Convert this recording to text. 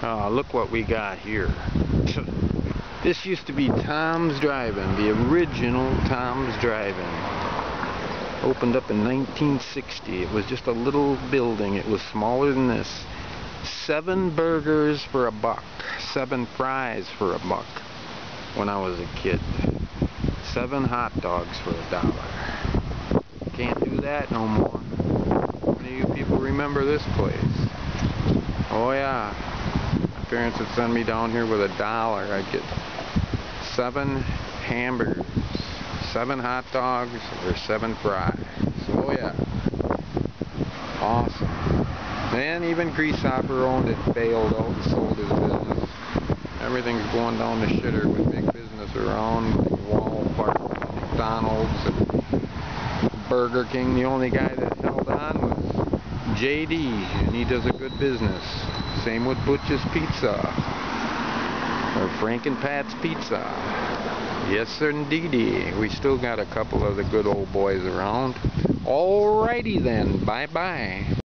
Look what we got here. This used to be Tom's Drive-In, the original Tom's Drive-In. Opened up in 1960. It was just a little building. It was smaller than this. 7 burgers for $1. 7 fries for $1 when I was a kid. 7 hot dogs for $1. Can't do that no more. How many of you people remember this place? Oh yeah. My parents would send me down here with $1. I'd get 7 hamburgers, 7 hot dogs, or 7 fries. Oh yeah. Awesome. And even Greasehopper owned it, bailed out and sold his business. Everything's going down the shitter with big business around, Walmart, McDonald's, and Burger King. The only guy that held on was JD, and he does a good business. Same with Butch's Pizza, or Frank and Pat's Pizza. Yes, sir, indeedy. We still got a couple of the good old boys around. Alrighty then, bye-bye.